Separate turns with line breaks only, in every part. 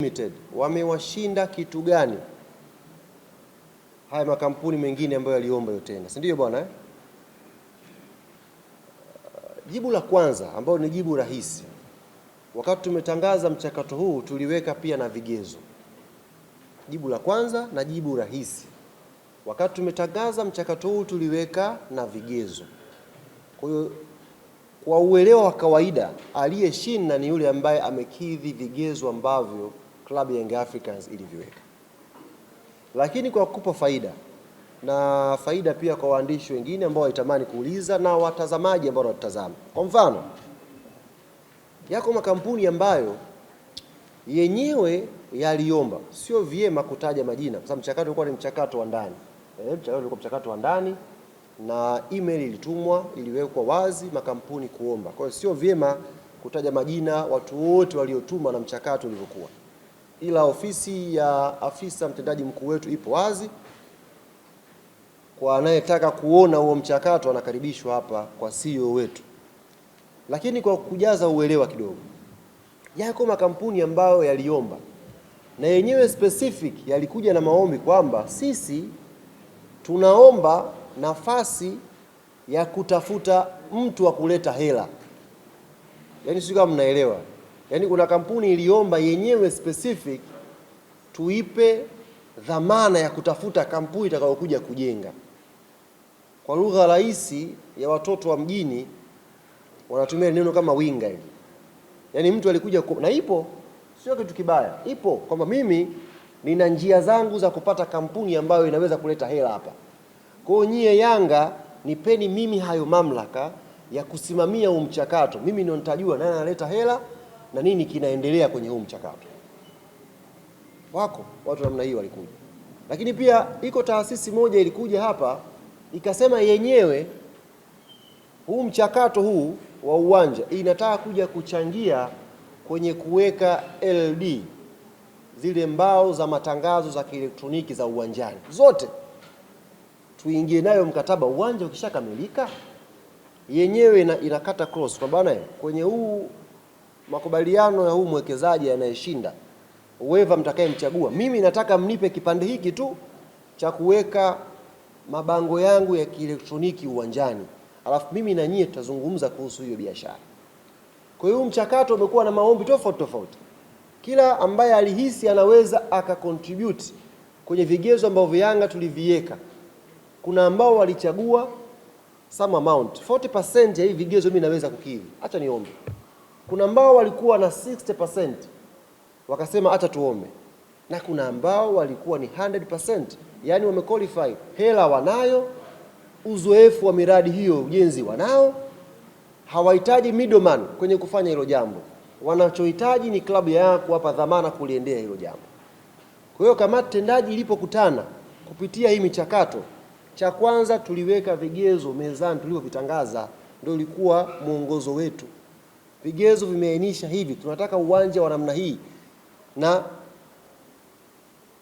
Limited wamewashinda kitu gani haya makampuni mengine ambayo yaliomba hiyo tenda, si ndio bwana? Jibu la kwanza ambalo ni jibu rahisi, wakati tumetangaza mchakato huu tuliweka pia na vigezo. Jibu la kwanza na jibu rahisi, wakati tumetangaza mchakato huu tuliweka na vigezo. Kwa hiyo kwa uelewa wa kawaida, aliyeshinda ni yule ambaye amekidhi vigezo ambavyo klabu ya Young Africans iliviweka. Lakini kwa kukupa faida na faida pia kwa waandishi wengine ambao waitamani kuuliza na watazamaji ambao wanatazama, kwa mfano, yako makampuni ambayo yenyewe yaliomba, sio vyema kutaja majina kwa sababu mchakato ulikuwa ni mchakato wa ndani. Mchakato ulikuwa mchakato wa ndani na email ilitumwa, iliwekwa wazi makampuni kuomba. Kwa hiyo sio vyema kutaja majina watu wote waliotuma na mchakato ulivyokuwa. Ila ofisi ya afisa mtendaji mkuu wetu ipo wazi. Kwa anayetaka kuona huo mchakato anakaribishwa hapa kwa CEO wetu. Lakini kwa kujaza uelewa kidogo, yako makampuni ambayo yaliomba na yenyewe specific yalikuja na maombi kwamba sisi tunaomba nafasi ya kutafuta mtu wa kuleta hela. Yaani sio kama mnaelewa. Yaani kuna kampuni iliomba yenyewe specific tuipe dhamana ya kutafuta kampuni itakayokuja kujenga. Kwa lugha rahisi ya watoto wa mjini wanatumia neno kama winga hivi. Yaani mtu alikuja na ipo, sio kitu kibaya. Ipo kwamba mimi nina njia zangu za kupata kampuni ambayo inaweza kuleta hela hapa. Kwa hiyo nyie Yanga nipeni mimi hayo mamlaka ya kusimamia huu mchakato. Mimi ndio nitajua nani analeta hela na nini kinaendelea kwenye huu mchakato. Wako watu namna hiyo walikuja. Lakini pia iko taasisi moja ilikuja hapa ikasema yenyewe huu mchakato huu wa uwanja inataka kuja kuchangia kwenye kuweka LED, zile mbao za matangazo za kielektroniki za uwanjani zote, tuingie nayo mkataba. Uwanja ukishakamilika yenyewe inakata cross kwa bana, kwenye huu makubaliano ya huu mwekezaji anayeshinda, whoever mtakayemchagua, mimi nataka mnipe kipande hiki tu cha kuweka mabango yangu ya kielektroniki uwanjani, alafu mimi na nyie tutazungumza kuhusu hiyo biashara. Kwa hiyo mchakato umekuwa na maombi tofauti tofauti. Kila ambaye alihisi anaweza akacontribute kwenye vigezo ambavyo Yanga tuliviweka, kuna ambao walichagua some amount 40% ya hii vigezo mimi naweza kukidhi, acha niombe. Kuna ambao walikuwa na 60% wakasema acha tuombe, na kuna ambao walikuwa ni 100%, yani wamequalify, hela wanayo, uzoefu wa miradi hiyo ujenzi wanao, hawahitaji middleman kwenye kufanya hilo jambo. Wanachohitaji ni klabu ya Yanga kuwapa dhamana kuliendea hilo jambo. Kwa hiyo kamati tendaji ilipokutana kupitia hii michakato, cha kwanza tuliweka vigezo mezani tulivyovitangaza, ndio ilikuwa mwongozo wetu. Vigezo vimeainisha hivi, tunataka uwanja wa namna hii. Na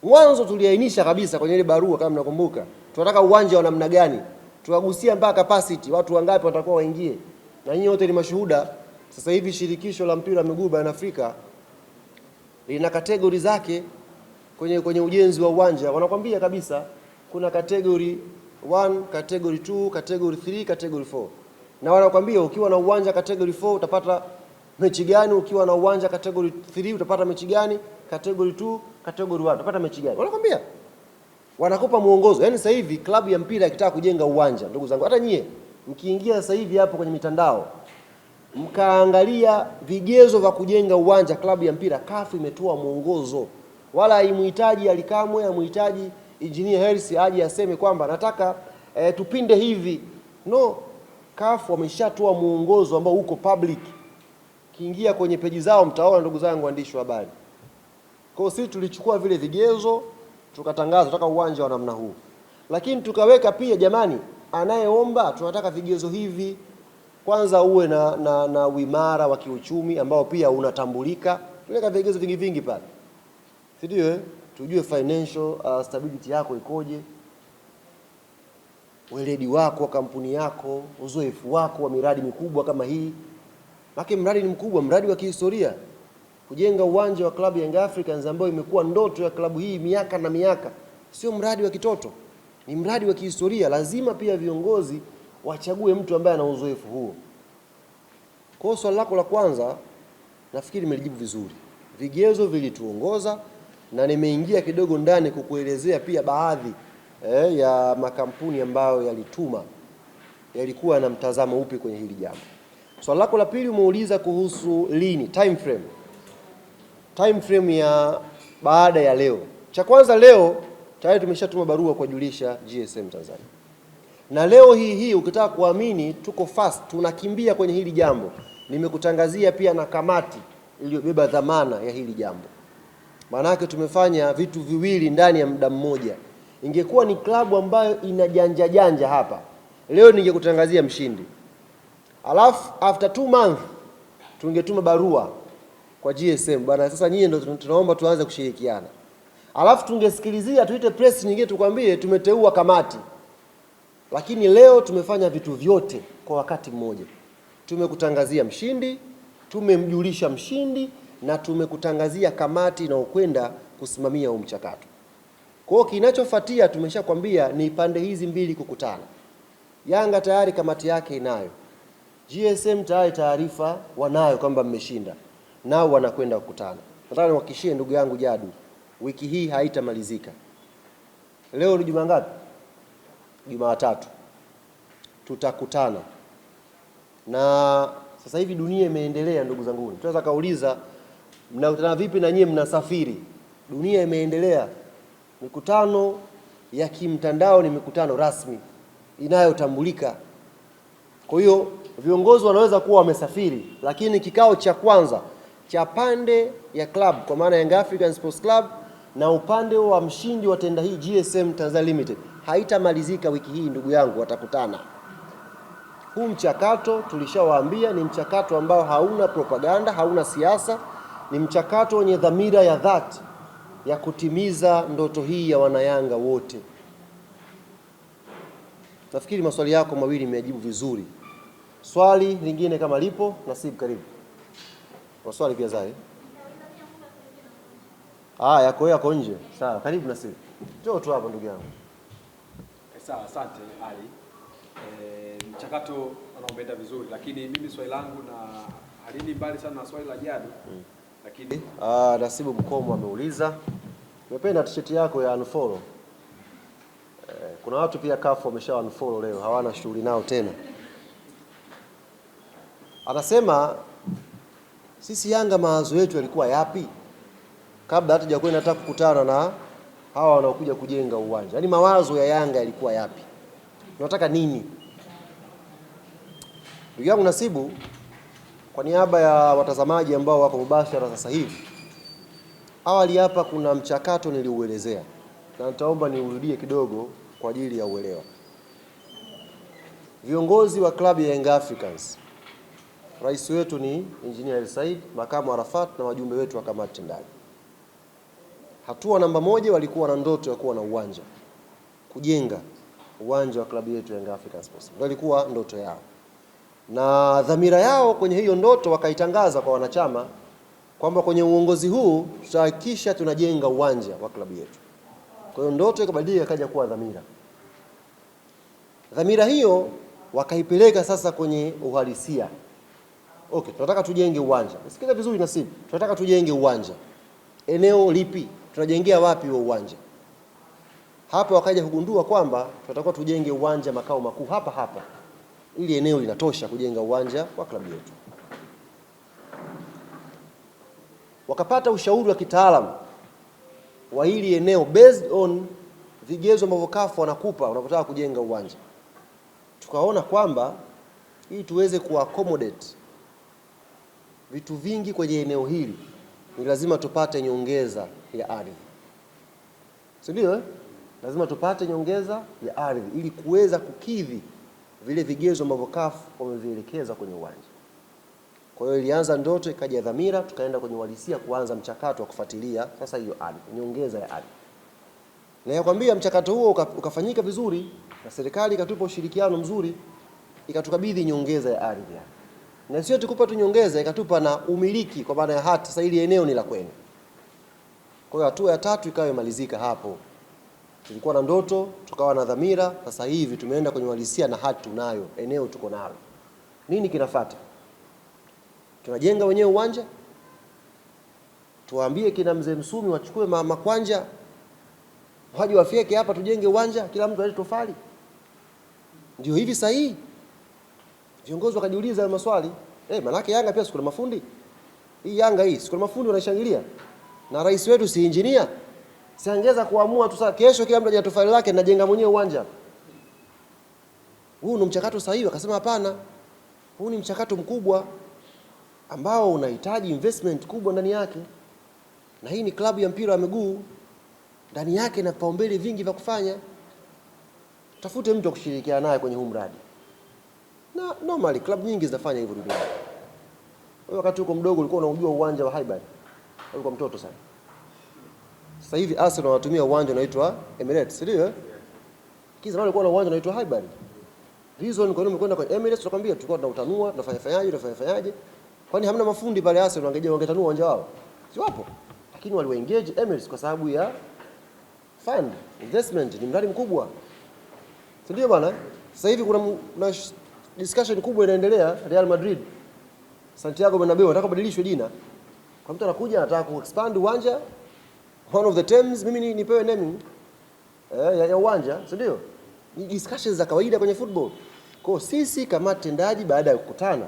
mwanzo tuliainisha kabisa kwenye ile barua kama mnakumbuka, tunataka uwanja wa namna gani, tuwagusia mpaka capacity, watu wangapi watakuwa waingie. Na nyinyi wote ni mashuhuda, sasa hivi shirikisho la mpira wa miguu barani Afrika lina kategori zake kwenye ujenzi wa uwanja. Wanakwambia kabisa kuna category 1, category 2, category 3, category 4. Na wanakwambia ukiwa na uwanja category 4 utapata mechi gani, ukiwa na uwanja category 3 utapata mechi gani, category 2, category 1 utapata mechi gani. Wanakwambia, wanakupa muongozo. Yaani sasa hivi klabu ya mpira ikitaka kujenga uwanja, ndugu zangu, hata nyie mkiingia sasa hivi hapo kwenye mitandao mkaangalia vigezo vya kujenga uwanja klabu ya mpira, CAF imetoa muongozo. Wala haimhitaji Alikamwe, haimhitaji Engineer Hersi aje aseme kwamba nataka tupinde hivi. No, CAF wameshatoa muongozo ambao uko public. Kiingia kwenye peji zao mtaona, ndugu zangu waandishi wa habari. Kwa hiyo sisi tulichukua vile vigezo tukatangaza tunataka uwanja wa namna huu. Lakini tukaweka pia, jamani, anayeomba tunataka vigezo hivi. Kwanza uwe na uimara wa kiuchumi ambao pia unatambulika. Tuweka vigezo vingi vingi pale. Si ndio? Tujue financial stability yako ikoje, weledi wako wa kampuni yako, uzoefu wako wa miradi mikubwa kama hii. Maki mradi ni mkubwa, mradi wa kihistoria. Kujenga uwanja wa klabu ya Young Africans ambayo imekuwa ndoto ya klabu hii miaka na miaka, sio mradi wa kitoto, ni mradi wa kihistoria. Lazima pia viongozi wachague mtu ambaye ana uzoefu huo. Kwa hiyo swali lako la kwanza nafikiri nimelijibu vizuri. Vigezo vilituongoza na nimeingia kidogo ndani kukuelezea pia baadhi ya makampuni ambayo yalituma yalikuwa na mtazamo upi kwenye hili jambo. Swali lako la pili umeuliza kuhusu lini, time frame ya baada ya leo. Cha kwanza, leo tayari tumeshatuma barua kwa julisha GSM Tanzania. Na leo hii ukitaka kuamini tuko fast, tunakimbia kwenye hili jambo. Nimekutangazia pia na kamati iliyobeba dhamana ya hili jambo. Maanake tumefanya vitu viwili ndani ya muda mmoja. Ingekuwa ni klabu ambayo ina janja hapa, leo ningekutangazia mshindi. Alafu after 2 months tungetuma barua kwa GSM, bwana sasa nyinyi ndio tunaomba tuanze kushirikiana. Alafu tungesikilizia tuite press nyingine tukwambie tumeteua kamati. Lakini leo tumefanya vitu vyote kwa wakati mmoja. Tumekutangazia mshindi, tumemjulisha mshindi na tumekutangazia kamati inayokwenda kusimamia huu mchakato. Kwa hiyo kinachofuatia tumeshakwambia ni pande hizi mbili kukutana. Yanga tayari kamati yake inayo. GSM tayari taarifa wanayo kwamba mmeshinda. Nao wanakwenda kukutana. Nataka niwahakikishie ndugu yangu Jadu, wiki hii haitamalizika. Leo ni Jumaa ngapi? Jumatatu. Tutakutana. Na sasa hivi dunia imeendelea ndugu zangu. Tunaweza kauliza mnakutana vipi na nyie mnasafiri? Dunia imeendelea. Mikutano ya kimtandao ni mikutano rasmi inayotambulika. Kwa hiyo viongozi wanaweza kuwa wamesafiri, lakini kikao cha kwanza cha pande ya club kwa maana Young African Sports Club na upande wa mshindi wa tenda hii GSM Tanzania Limited haitamalizika wiki hii ndugu yangu, watakutana. Huu mchakato tulishawaambia ni mchakato ambao hauna propaganda, hauna siasa, ni mchakato wenye dhamira ya dhati ya kutimiza ndoto hii ya wanayanga wote. Nafikiri maswali yako mawili nimejibu vizuri. Swali lingine kama lipo, Nasibu karibu. Maswali pia zai. Yako nje. Sawa, karibu Nasibu. Njoo tu hapa ndugu yangu.
Sawa, asante Ali. Mchakato unaoenda vizuri, lakini mimi swali langu na halini mbali sana na swali la Jadu. Lakini
Nasibu Mkomo ameuliza, nimependa t-shirt yako ya unfollow. Kuna watu pia kafu wamesha unfollow leo, hawana shughuli nao tena. Anasema sisi Yanga mawazo yetu yalikuwa yapi kabla hata kwenda hata kukutana na hawa wanaokuja kujenga uwanja? Yaani mawazo ya Yanga yalikuwa yapi? Tunataka nini? Ndugu yangu Nasibu, kwa niaba ya watazamaji ambao wako mubashara sasa hivi, awali hapa kuna mchakato niliuelezea na nitaomba niurudie kidogo kwa ajili ya uelewa. Viongozi wa klabu ya Young Africans, rais wetu ni Engineer El Said, makamu Arafat na wajumbe wetu wa kamati ndani. Hatua namba 1 walikuwa na ndoto ya kuwa na uwanja, kujenga uwanja wa klabu yetu Young Africans Sports. Ndio ilikuwa ndoto yao. Na dhamira yao kwenye hiyo ndoto wakaitangaza kwa wanachama kwamba kwenye uongozi huu tutahakikisha tunajenga uwanja wa klabu yetu. Kwa hiyo ndoto ikabadilika ikaja kuwa dhamira. Dhamira hiyo wakaipeleka sasa kwenye uhalisia. Okay, tunataka tujenge uwanja. Sikiza vizuri Nasibu. Tunataka tujenge uwanja. Eneo lipi? Tunajengea wapi huo uwanja? Hapa wakaja kugundua kwamba tunatakiwa tujenge uwanja makao makuu hapa. Ili eneo linatosha kujenga uwanja wa klabu yetu. Wakapata ushauri wa kitaalamu wa hili eneo based on vigezo ambavyo CAF wanakupa unapotaka kujenga uwanja. Tukaona kwamba ili tuweze kuaccommodate vitu vingi kwenye eneo hili ni lazima tupate nyongeza ya ardhi. Ndio? Lazima tupate nyongeza ya ardhi ili kuweza kukidhi vile vigezo ambavyo CAF wamevielekeza kwenye uwanja. Kwa hiyo ilianza ndoto, ikaja dhamira, tukaenda kwenye uhalisia kuanza mchakato wa kufuatilia sasa hiyo ardhi, nyongeza ya ardhi. Na nakwambia mchakato huo ukafanyika vizuri na serikali ikatupa ushirikiano mzuri, ikatukabidhi nyongeza ya ardhi. na sio tukupa tu nyongeza, ikatupa na umiliki kwa maana ya hati. Sasa hili eneo ni la kwenu. Kwa hiyo hatua ya 3 ikawa imalizika hapo. Tulikuwa na ndoto, tukawa na dhamira, sasa hivi tumeenda kwenye uhalisia na hati tunayo, eneo tuko nalo. Nini kinafuata? Tunajenga wenyewe uwanja? Tuwaambie kina mzee Msumi wachukue makwanja waje wafyeke hapa tujenge uwanja, kila mtu alete tofali? Ndio hivi sahihi? Viongozi wakajiuliza maswali. Manake Yanga pia siku na mafundi. Hii Yanga hii siku na mafundi wanashangilia. Na rais wetu si engineer. Siangeza kuamua tu sasa kesho kila mtu aje tofali lake na jenga mwenyewe uwanja. Huu ni mchakato sahihi? Akasema hapana. Huu ni mchakato mkubwa ambao unahitaji investment kubwa ndani yake. Na hii ni klabu ya mpira wa miguu, ndani yake na vipaumbele vingi vya kufanya. Tafute mtu wa kushirikiana naye kwenye huu mradi. Na normally club nyingi zinafanya hivyo duniani. Wewe wakati uko mdogo ulikuwa unajua uwanja wa Highbury. Ulikuwa mtoto sana. Sasa hivi Arsenal wanatumia uwanja unaitwa Emirates, ndio? Kizamani walikuwa na uwanja unaitwa Highbury. Reason kwa nini mmekwenda kwa Emirates? Tunakwambia tulikuwa tunautanua, tunafanyaje? Kwani hamna mafundi pale Arsenal wangetanua uwanja wao? Si wapo. Lakini wali engage Emirates kwa sababu ya fund, investment, ni mradi mkubwa. Ndio bwana? Sasa hivi kuna discussion kubwa inaendelea Real Madrid. Santiago Bernabeu anataka kubadilishwe jina. Kwa mtu anakuja anataka kuexpand uwanja, one of the terms mimi nipewe naming ya uwanja, si ndio? Ni discussions za kawaida kwenye football. Kwa sisi kama tendaji baada ya kukutana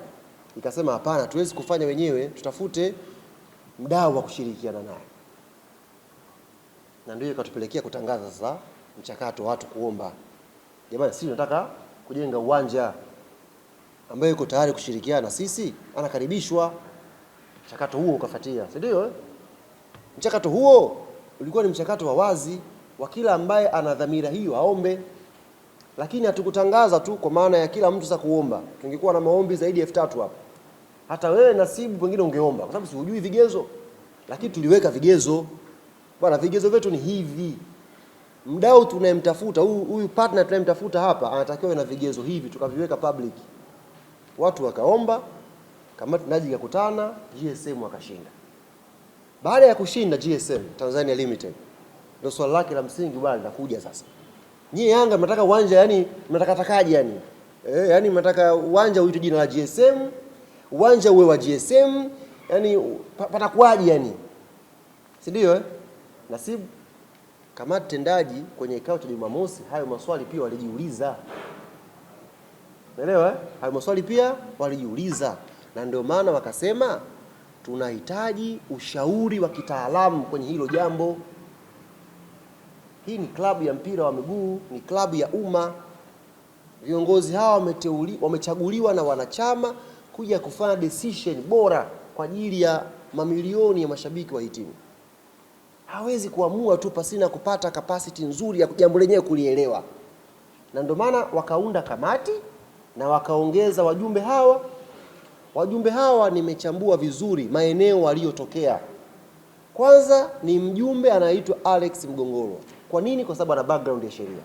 ikasema hapana, tuwezi kufanya wenyewe, tutafute mdau wa kushirikiana naye. Na ndio ikatupelekea kutangaza sasa mchakato wa watu kuomba, jamani sisi tunataka kujenga uwanja, ambaye yuko tayari kushirikiana na sisi anakaribishwa. Mchakato huo ukafuatia, si ndio? Mchakato huo ulikuwa ni mchakato wa wazi wa kila ambaye ana dhamira hiyo aombe. Lakini hatukutangaza tu kwa maana ya kila mtu sasa kuomba. Tungekuwa na maombi zaidi ya 3000 hapa. Hata wewe Nasibu pengine ungeomba kwa sababu si hujui vigezo. Lakini tuliweka vigezo. Bwana, vigezo vyetu ni hivi. Mdau tunayemtafuta, huyu partner tunayemtafuta hapa anatakiwa na vigezo hivi, tukaviweka public. Watu wakaomba, kamati tendaji ikakutana, GSM wakashinda. Baada ya kushinda GSM Tanzania Limited, ndio swali lake la msingi bwana linakuja sasa. Nyie Yanga mnataka uwanja, yani mnataka takaje yani? Yani mnataka uwanja uitwe jina la GSM, uwanja uwe wa GSM, yani patakuaje yani? Si ndio Nasibu, kamati tendaji kwenye kikao cha Jumamosi hayo maswali pia walijiuliza. Unaelewa? Hayo maswali pia walijiuliza, na ndio maana wakasema tunahitaji ushauri wa kitaalamu kwenye hilo jambo. Hii ni klabu ya mpira wa miguu, ni klabu ya umma. Viongozi hawa wamechaguliwa na wanachama kuja kufanya decision bora kwa ajili ya mamilioni ya mashabiki wa hii timu. Hawezi kuamua tu pasina kupata capacity nzuri ya jambo lenyewe kulielewa. Na ndio maana wakaunda kamati na wakaongeza wajumbe hawa. Wajumbe hawa nimechambua vizuri maeneo waliyotokea. Kwanza ni mjumbe anaitwa Alex Mgongoro. Kwa nini? Kwa sababu ana background ya sheria.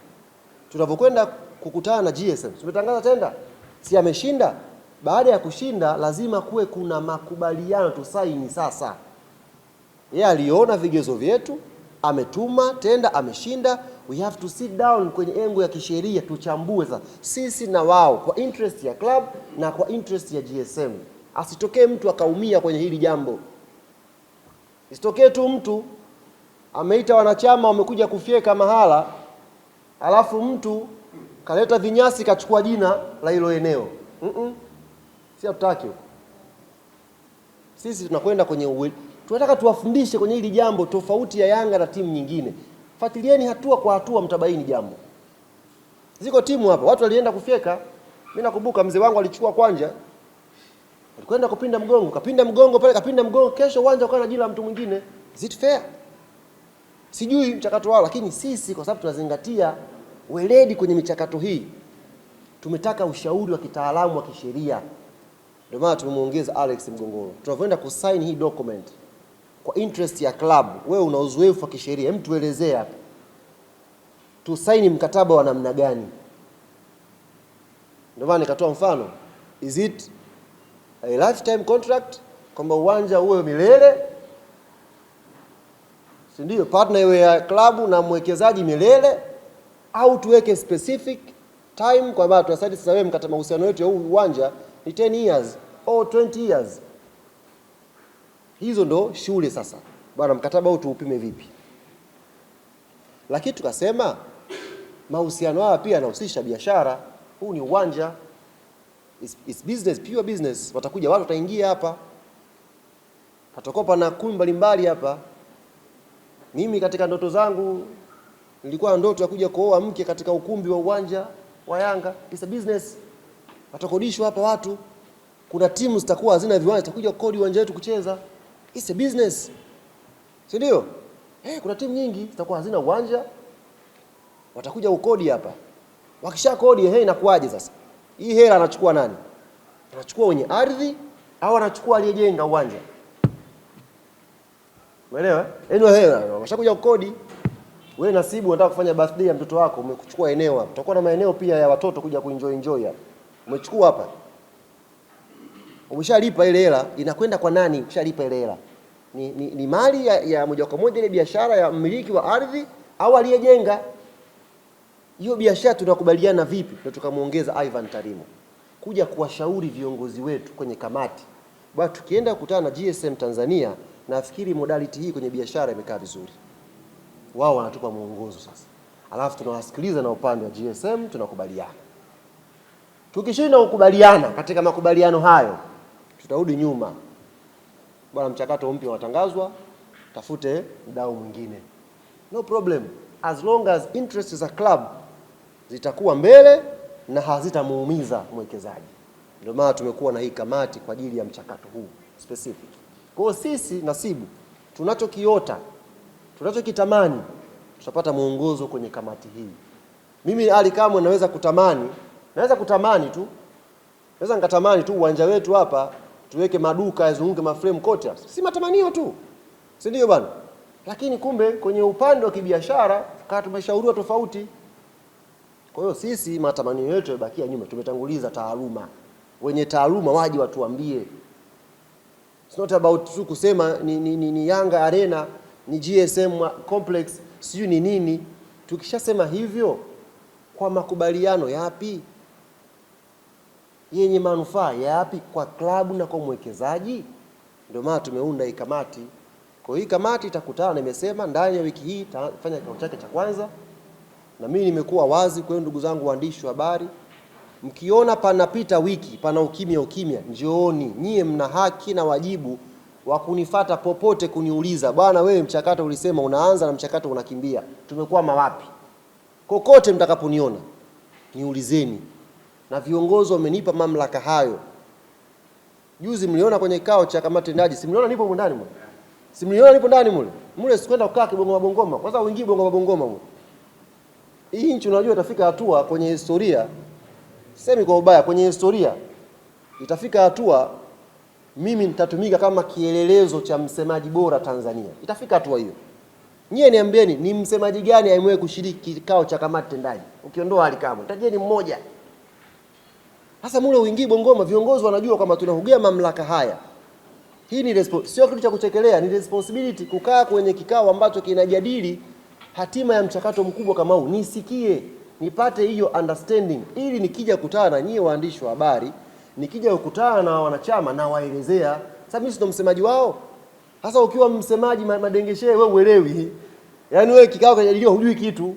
Tunapokwenda kukutana na GSM, tumetangaza tenda, si ameshinda. Baada ya kushinda lazima kuwe kuna makubaliano tusaini sasa. Yeye aliona vigezo vyetu, ametuma tenda, ameshinda. We have to sit down kwenye engo ya kisheria tuchambue sasa sisi na wao kwa interest ya club na kwa interest ya GSM. Asitokee mtu akaumia kwenye hili jambo. Isitokee tu mtu ameita wanachama wamekuja kufyeka mahala, alafu mtu kaleta vinyasi kachukua jina la hilo eneo. Si hatutaki huko. Sisi tunakwenda kwenye tunataka tuwafundishe kwenye hili jambo tofauti ya Yanga na timu nyingine. Fuatilieni hatua kwa hatua mtabaini jambo. Ziko timu hapa watu walienda kufyeka. Mimi nakumbuka mzee wangu alichukua kwanja. Alikwenda kupinda mgongo, kapinda mgongo pale, kapinda mgongo, kesho uwanja ukawa na jina la mtu mwingine. Is it fair? Sijui mchakato wao, lakini sisi kwa sababu tunazingatia weledi kwenye michakato hii, tumetaka ushauri wa kitaalamu wa kisheria. Ndio maana tumemuongeza Alex Mgongoro. Tunakwenda kusign hii document kwa interest ya club. Wewe una uzoefu wa kisheria, hem tuelezee hapa. Tu sign mkataba wa namna gani? Ndio maana nikatoa mfano. Is it lifetime contract kwamba uwanja uwe milele, si ndio? Partner iwe ya klabu na mwekezaji milele, au tuweke specific time kwamba tunasadi sasa, wewe mkataba mahusiano yetu ya huu uwanja ni 10 years au 20 years. Hizo ndo shule sasa. Bwana, mkataba huu tuupime vipi? Lakini tukasema mahusiano haya pia yanahusisha biashara. Huu ni uwanja, it's business, pure business. Watakuja watu, wataingia hapa, patakopa na kumbi mbalimbali hapa. Mimi katika ndoto zangu nilikuwa ndoto ya kuja kuoa mke katika ukumbi wa uwanja wa Yanga. It's a business. Watakodishwa hapa watu. Kuna timu zitakuwa hazina viwanja, zitakuja kukodi uwanja wetu kucheza. It's a business. Si ndio? Kuna timu nyingi zitakuwa hazina uwanja, watakuja ukodi hapa. Wakisha kodi, inakuaje sasa? Hii hela anachukua nani? Anachukua wenye ardhi au anachukua aliyejenga uwanja? Umeelewa? Hela washakuja ukodi. Wewe Nasibu unataka kufanya birthday ya mtoto wako, umekuchukua eneo hapa. Tutakuwa na maeneo pia ya watoto kuja kuenjoy hapa. Umechukua hapa. Umeshalipa ile hela, inakwenda kwa nani? Umeshalipa ile hela. Ni mali ya moja kwa moja ile biashara ya mmiliki wa ardhi au aliyejenga. Hiyo biashara tunakubaliana vipi? Ndio tukamuongeza Ivan Tarimo kuja kuwashauri viongozi wetu kwenye kamati. Bwana, tukienda kukutana na GSM Tanzania, nafikiri modality hii kwenye biashara imekaa vizuri. Wao wanatupa mwongozo sasa. Alafu tunawasikiliza na upande wa GSM, tunakubaliana. Tukishinda kukubaliana katika makubaliano hayo, tutarudi nyuma. Bwana, mchakato mpya watangazwa, tafute mdau mwingine. No problem. As long as interests za club zitakuwa mbele na hazitamuumiza mwekezaji. Ndio maana tumekuwa na hii kamati kwa ajili ya mchakato huu specific. Kwa hiyo sisi Nasibu tunachokiota, tunachokitamani, tutapata mwongozo kwenye kamati hii. Mimi Ali Kamwe naweza kutamani tu uwanja wetu hapa tuweke maduka yazunguke maframe kote. Si matamanio tu. Si ndio bwana? Lakini kumbe kwenye upande wa kibiashara kama tumeshauriwa tofauti. Kwa hiyo sisi matamanio yetu yabakia nyuma, tumetanguliza taaluma. Wenye taaluma waje watuambie. It's not about tu kusema ni Yanga Arena, ni GSM Complex, sio ni nini. Tukishasema hivyo, kwa makubaliano yapi? Yenye manufaa yapi kwa klabu na kwa mwekezaji? Ndio maana tumeunda hii kamati. Kwa hii kamati itakutana, nimesema ndani ya wiki hii itafanya kikao chake cha kwanza. Na mimi nimekuwa wazi kwa ndugu zangu waandishi wa habari, mkiona panapita wiki, pana ukimya, njooni. Nyie mna haki na wajibu wa kunifuata popote kuniuliza, bwana wewe mchakato ulisema unaanza na mchakato unakimbia, tumekuwa mawapi? Kokote mtakaponiona niulizeni. Na viongozi wamenipa mamlaka hayo. Juzi mliona kwenye kikao cha kamati tendaji, si mliona nipo ndani mule? Si mliona nipo ndani mule? Mule sikwenda kukaa kibongo mabongoma. Kwanza uingie bongo mabongoma mule. Hii nchi unajua itafika hatua kwenye historia, semi kwa ubaya, kwenye historia itafika hatua mimi nitatumika kama kielelezo cha msemaji bora Tanzania. Itafika hatua hiyo. Nyie niambieni ni msemaji gani aimwe kushiriki kikao cha kamati tendaji? Ukiondoa Ali Kamwe, tajeni mmoja. Sasa mule uingie bongoma, viongozi wanajua kwamba tunahugea mamlaka haya. Hii ni sio kitu cha kuchekelea, ni responsibility kukaa kwenye kikao ambacho kinajadili hatima ya mchakato mkubwa kama huu. Nisikie, nipate hiyo understanding ili nikija kukutana na nyie waandishi wa habari, nikija kukutana na wanachama na waelezea. Sasa mimi ndo msemaji wao. Sasa ukiwa msemaji madengeshe, wewe uelewi. Yaani wewe kikao kinajadiliwa hujui kitu.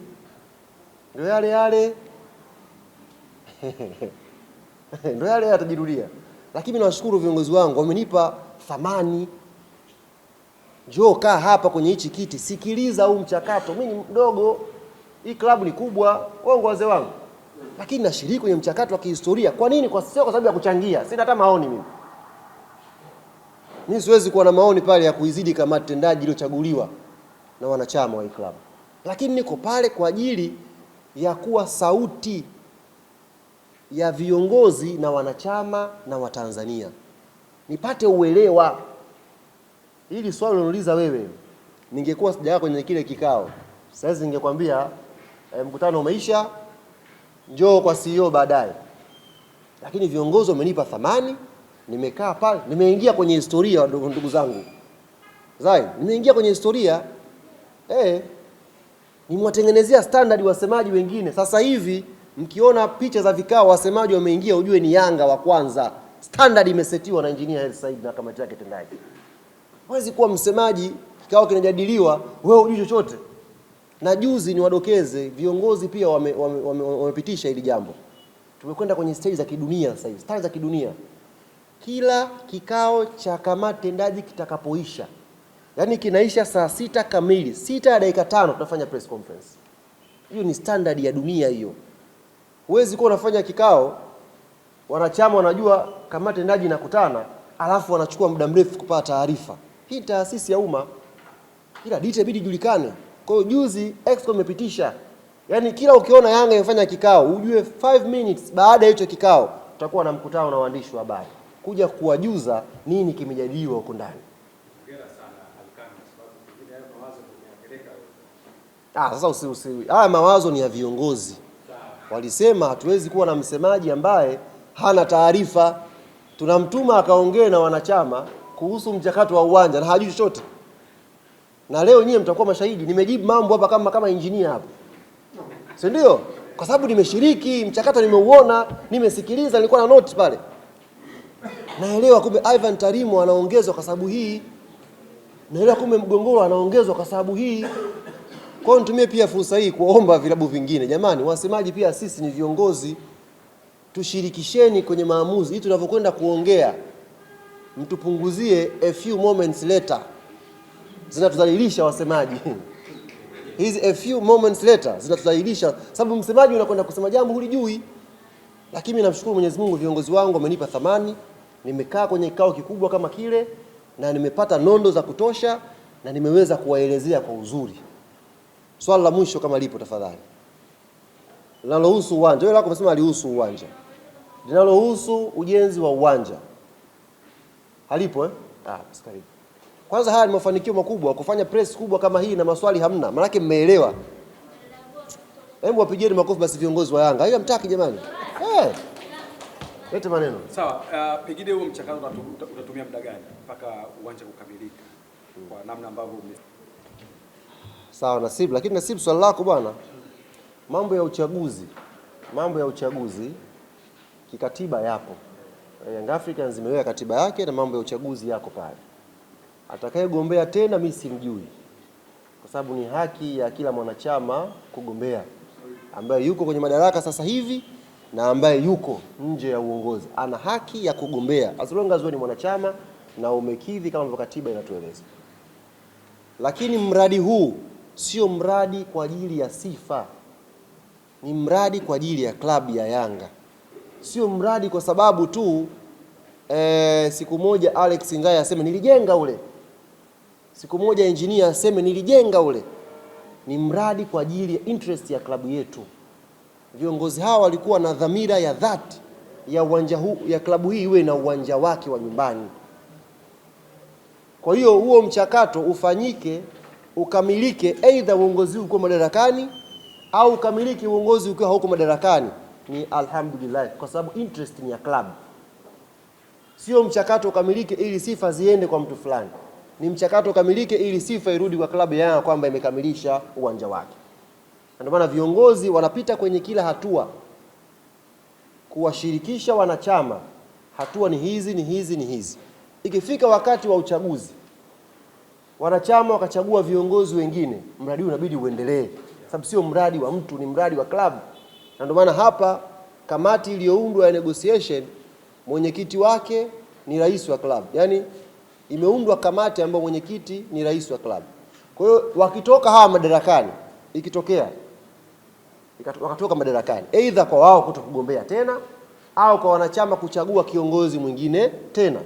Ndio yale. Ndio yale yatajirudia. Lakini nawashukuru viongozi wangu, wamenipa thamani. Njoo kaa hapa kwenye hichi kiti, sikiliza huu mchakato. Mimi ni mdogo, hii klabu ni kubwa, wangu wazee wangu. Lakini nashiriki kwenye mchakato wa kihistoria. Kwa nini? Sio kwa sababu ya kuchangia. Sina hata maoni mimi. Mimi siwezi kuwa na maoni pale ya kuizidi kamati tendaji iliyochaguliwa na wanachama wa hii klabu. Lakini niko pale kwa ajili ya kuwa sauti ya viongozi na wanachama na Watanzania. Nipate uelewa. Hili swali unauliza wewe, ningekuwa sijakaa kwenye kile kikao, sasa ningekwambia mkutano umeisha, njoo kwa CEO baadaye. Lakini viongozi wamenipa thamani, Nimekaa pale, nimeingia kwenye historia ndugu zangu. Zai, nimeingia kwenye historia. Nimwatengenezea standard wasemaji wengine. Sasa hivi mkiona picha za vikao wasemaji wameingia, ujue ni Yanga wa kwanza. Standard imesetiwa na Engineer Hersi Said na kamati yake tendaji. Huwezi kuwa msemaji kikao kinajadiliwa wewe hujui chochote. Na juzi ni wadokeze viongozi pia wamepitisha hili jambo. Tumekwenda kwenye stage za kidunia sasa hivi. Stage za kidunia. Kila kikao cha kamati tendaji kitakapoisha, yani kinaisha saa 6 kamili, 6:05 tunafanya press conference. Hiyo ni standard ya dunia hiyo. Huwezi kuwa unafanya kikao wanachama wanajua kamati tendaji inakutana alafu wanachukua muda mrefu kupata taarifa. Hii taasisi ya umma, ila detail inabidi ijulikane. Kwa hiyo juzi Exco imepitisha, yani kila ukiona Yanga imefanya kikao ujue 5 minutes baada ya hicho kikao tutakuwa na mkutano na waandishi wa habari kuja kuwajuza nini kimejadiliwa huko ndani. Sasa haya mawazo ni ya viongozi. Walisema hatuwezi kuwa na msemaji ambaye hana taarifa. Tunamtuma akaongee na wanachama kuhusu mchakato wa uwanja na hajui chochote. Na leo nyie mtakuwa mashahidi, nimejibu mambo hapa kama engineer hapa. Si ndio? Kwa sababu nimeshiriki mchakato, nimeuona, nimesikiliza, nilikuwa na notes pale. Naelewa kumbe Ivan Tarimo anaongezwa kwa sababu hii. Naelewa kumbe Mgongoro anaongezwa kwa sababu hii. Kwa hiyo nitumie pia fursa hii kuomba vilabu vingine, jamani wasemaji pia sisi ni viongozi, tushirikisheni kwenye maamuzi. Hii tunavyokwenda kuongea mtupunguzie a few moments later. Zinatudhalilisha wasemaji. Hizi a few moments later zinatudhalilisha, sababu msemaji unakwenda kusema jambo hulijui. Lakini namshukuru Mwenyezi Mungu, viongozi wangu wamenipa thamani. Nimekaa kwenye kikao kikubwa kama kile na nimepata nondo za kutosha na nimeweza kuwaelezea kwa uzuri. Swali la mwisho kama lipo tafadhali. Linalohusu uwanja. Wewe lako umesema alihusu uwanja. Linalohusu ujenzi wa uwanja. Halipo karibu. Kwanza haya ni mafanikio makubwa kufanya press kubwa kama hii na maswali hamna. Maana yake mmeelewa. Hebu wapigeni makofi basi viongozi wa Yanga. Hiyo mtaki jamani. Lete maneno.
Sawa, pengine huo mchakato utatumia muda gani mpaka uwanja kukamilika kwa namna ambavyo
sawa Nasib, lakini Nasib swali lako bwana. Mambo ya uchaguzi kikatiba yapo. Young Africans imeweka katiba yake na mambo ya uchaguzi yako pale. Atakayegombea tena mimi simjui. Kwa sababu ni haki ya kila mwanachama kugombea, ambaye yuko kwenye madaraka sasa hivi na ambaye yuko nje ya uongozi. Ana haki ya kugombea as long as wewe ni mwanachama na umekidhi kama vile katiba inatueleza. Lakini mradi huu sio mradi kwa ajili ya sifa. Ni mradi kwa ajili ya klabu ya Yanga. Sio mradi kwa sababu tu siku moja Alex Ngaya aseme nilijenga ule. Siku moja engineer aseme nilijenga ule. Ni mradi kwa ajili ya interest ya klabu yetu. Viongozi hawa walikuwa na dhamira ya dhati ya uwanja huu, ya klabu hii iwe na uwanja wake wa nyumbani. Kwa hiyo huo mchakato ufanyike, ukamilike, aidha uongozi uko madarakani au ukamilike uongozi ukiwa hauko madarakani. Ni alhamdulillah, kwa sababu interest ni ya club. Sio mchakato ukamilike ili sifa ziende kwa mtu fulani. Ni mchakato ukamilike ili sifa irudi kwa klabu ya Yanga kwamba imekamilisha uwanja wake. Ndio maana viongozi wanapita kwenye kila hatua kuwashirikisha wanachama. Hatua ni hizi. Ikifika wakati wa uchaguzi, wanachama wakachagua viongozi wengine, mradi huu unabidi uendelee. Sababu sio mradi wa mtu, ni mradi wa klabu. Na ndio maana hapa kamati iliyoundwa ya negotiation, mwenyekiti wake ni rais wa klabu. Yaani imeundwa kamati ambayo mwenyekiti ni rais wa klabu. Kwa hiyo wakitoka hawa madarakani, ikitokea wakatoka madarakani, aidha kwa wao kutokugombea tena au kwa wanachama kuchagua kiongozi mwingine tena.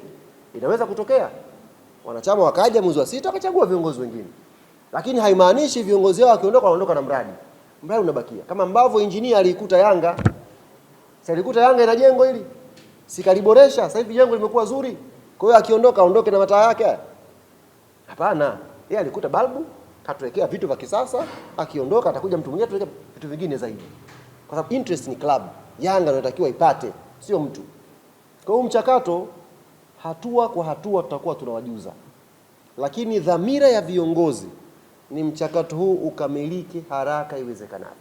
Inaweza kutokea wanachama wakaja mwezi wa 6 wakachagua viongozi wengine. Lakini haimaanishi viongozi wao wakiondoka wanaondoka na mradi. Mradi unabakia. Kama ambavyo engineer alikuta Yanga. Sasa alikuta Yanga ina jengo hili. Sikaliboresha, sasa hivi jengo limekuwa zuri. Kwa hiyo akiondoka aondoke na mataa yake. Hapana. Yeye alikuta balbu, katuwekea vitu vya kisasa, akiondoka atakuja mtu mwingine atuwekea vitu vingine zaidi. Kwa sababu interest ni club. Yanga inatakiwa ipate, sio mtu. Kwa hiyo mchakato hatua kwa hatua tutakuwa tunawajuza, lakini dhamira ya viongozi ni mchakato huu ukamilike haraka iwezekanavyo.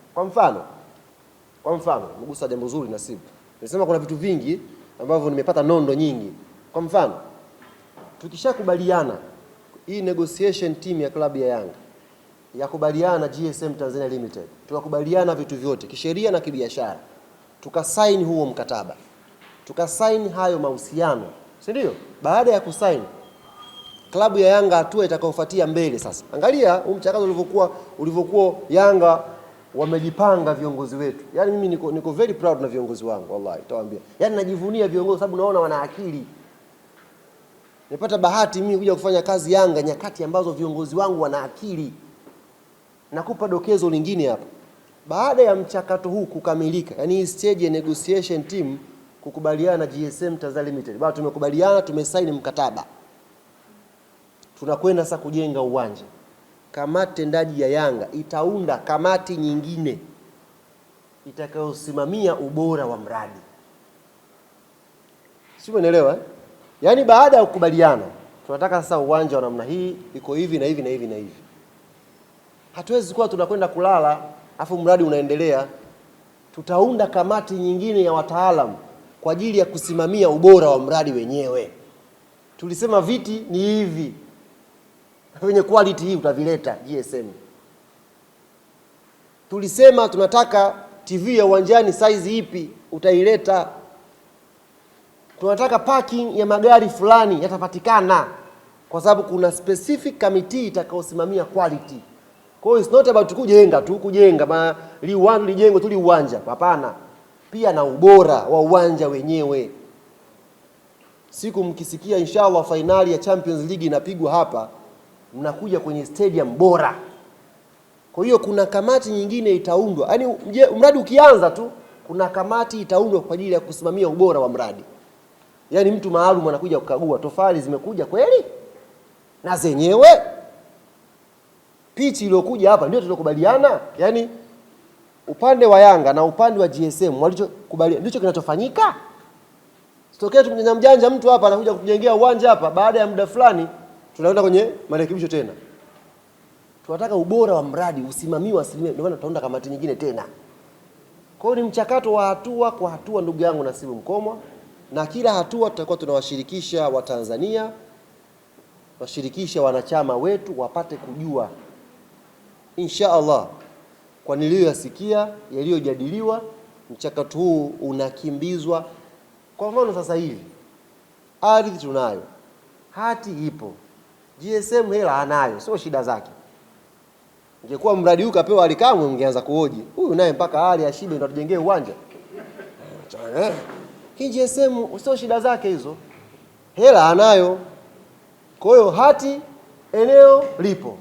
Kwa mfano mgusa jambo zuri Nasibu, nimesema kuna vitu vingi ambavyo nimepata nondo nyingi. Kwa mfano, tukishakubaliana hii negotiation team ya klabu ya Yanga yakubaliana na GSM Tanzania Limited, tukakubaliana vitu vyote kisheria na kibiashara, tukasaini huo mkataba, tukasaini hayo mahusiano, si ndio? Baada ya kusaini, klabu ya Yanga hatua itakayofuatia mbele sasa. Angalia huu mchakato ulivyokuwa Yanga wamejipanga viongozi wetu. Yaani mimi niko very proud na viongozi wangu, wallahi nitawaambia. Yaani najivunia viongozi sababu naona wana akili. Nipata bahati mimi kuja kufanya kazi Yanga nyakati ambazo viongozi wangu wana akili. Nakupa dokezo lingine hapa. Baada ya mchakato huu kukamilika, yani hii stage ya negotiation team kukubaliana na GSM Tanzania Limited. Baada tumekubaliana, tumesaini mkataba. Tunakwenda sasa kujenga uwanja. Kamati tendaji ya Yanga itaunda kamati nyingine itakayosimamia ubora wa mradi. Sio, umeelewa eh? Yaani baada ya kukubaliana, tunataka sasa uwanja wa namna hii, iko hivi na hivi na hivi na hivi. Hatuwezi kuwa tunakwenda kulala afu mradi unaendelea. Tutaunda kamati nyingine ya wataalamu kwa ajili ya kusimamia ubora wa mradi wenyewe. Tulisema viti ni hivi, wenye quality hii utavileta GSM. Tulisema tunataka TV ya uwanjani size ipi, utaileta. Tunataka parking ya magari fulani, yatapatikana, kwa sababu kuna specific committee itakayosimamia quality. Kwa hiyo it's not about kujenga lijengwe tu uwanja, hapana. Pia na ubora wa uwanja wenyewe. Siku mkisikia inshallah finali ya Champions League inapigwa hapa, mnakuja kwenye stadium bora. Kwa hiyo kuna kamati nyingine itaundwa. Yaani mradi ukianza tu kuna kamati itaundwa kwa ajili ya kusimamia ubora wa mradi. Yaani mtu maalum anakuja kukagua tofali zimekuja kweli na zenyewe. Pichi iliyokuja hapa ndio tulokubaliana. Yaani upande wa Yanga na upande wa GSM walichokubaliana ndicho kinachofanyika. Sitokee mjanja mtu hapa anakuja kutujengea uwanja hapa, baada ya muda fulani tunaenda kwenye marekebisho tena. Tunataka ubora wa mradi usimamiwe asilimia, ndio maana tutaunda kamati nyingine tena. Kwa hiyo ni mchakato wa hatua kwa hatua, ndugu yangu Nasibu Mkomwa, na kila hatua tutakuwa tunawashirikisha Watanzania, washirikisha wanachama wetu wapate kujua insha Allah kwa niliyoyasikia yaliyojadiliwa. Mchakato huu unakimbizwa. Kwa mfano sasa hivi ardhi tunayo, hati ipo, GSM hela anayo, sio shida zake. Ingekuwa mradi huu kapewa Alikamwe, mngeanza kuhoji huyu naye mpaka Ali ashibe ndio tujengee uwanja. Hii GSM sio shida zake hizo, hela anayo. Kwa hiyo hati eneo lipo,